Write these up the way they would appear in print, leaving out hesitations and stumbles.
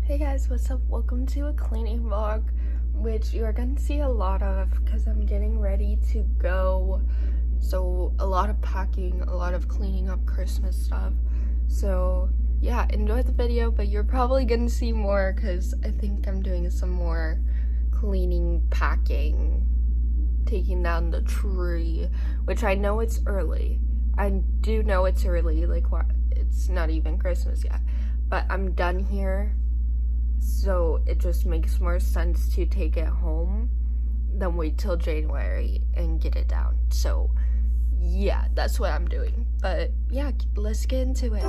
Hey guys, what's up? Welcome to a cleaning vlog, which you are going to see a lot of because I'm getting ready to go. So a lot of packing, a lot of cleaning up Christmas stuff. So yeah, enjoy the video, but you're probably going to see more because I think I'm doing some more cleaning, packing, taking down the tree, which I know it's early. I do know it's early, like what? It's not even Christmas yet, but I'm done here. So it just makes more sense to take it home than wait till January and get it down. So yeah, that's what I'm doing. But yeah, let's get into it.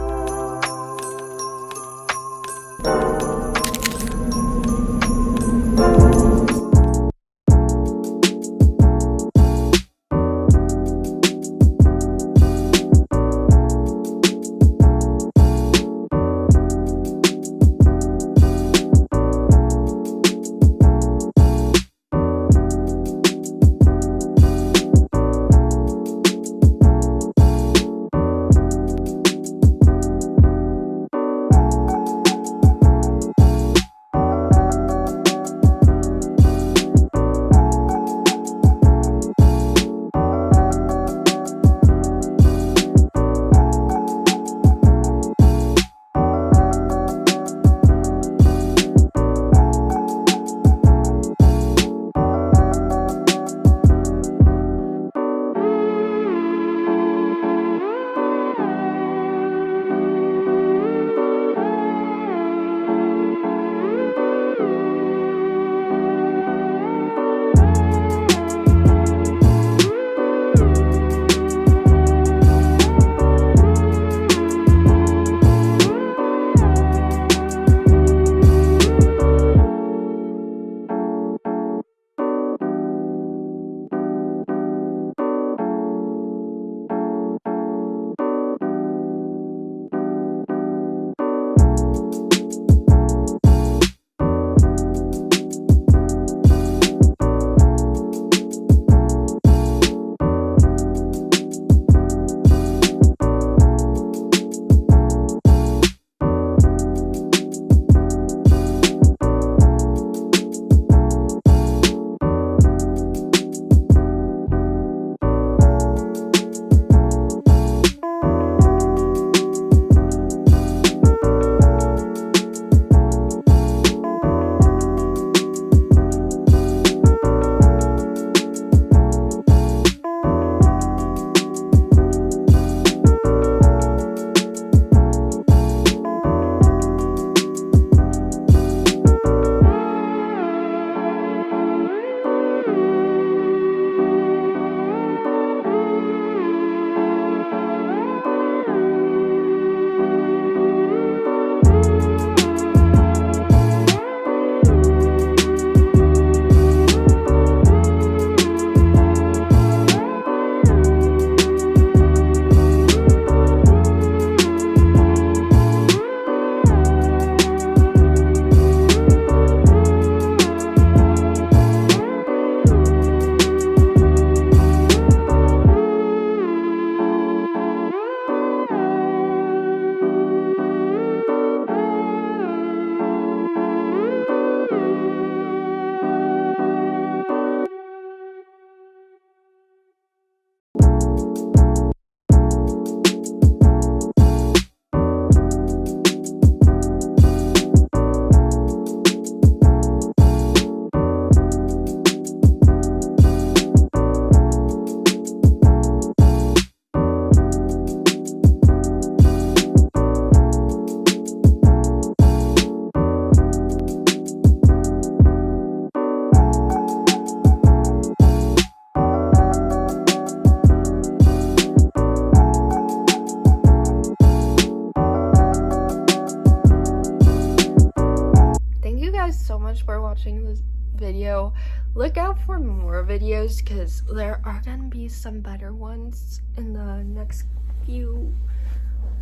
So much for watching this video. Look out for more videos because there are gonna be some better ones in the next few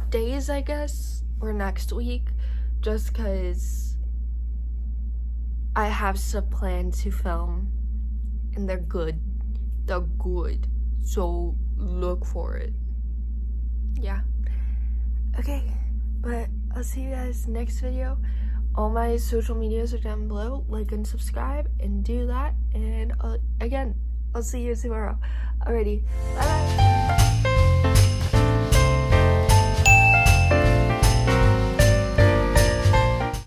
days, I guess, or next week, just because I have some plans to film and they're good, so look for it. Yeah, okay, but I'll see you guys next video. All my social medias are down below. Like and subscribe and do that. And again, I'll see you tomorrow. Alrighty, bye bye.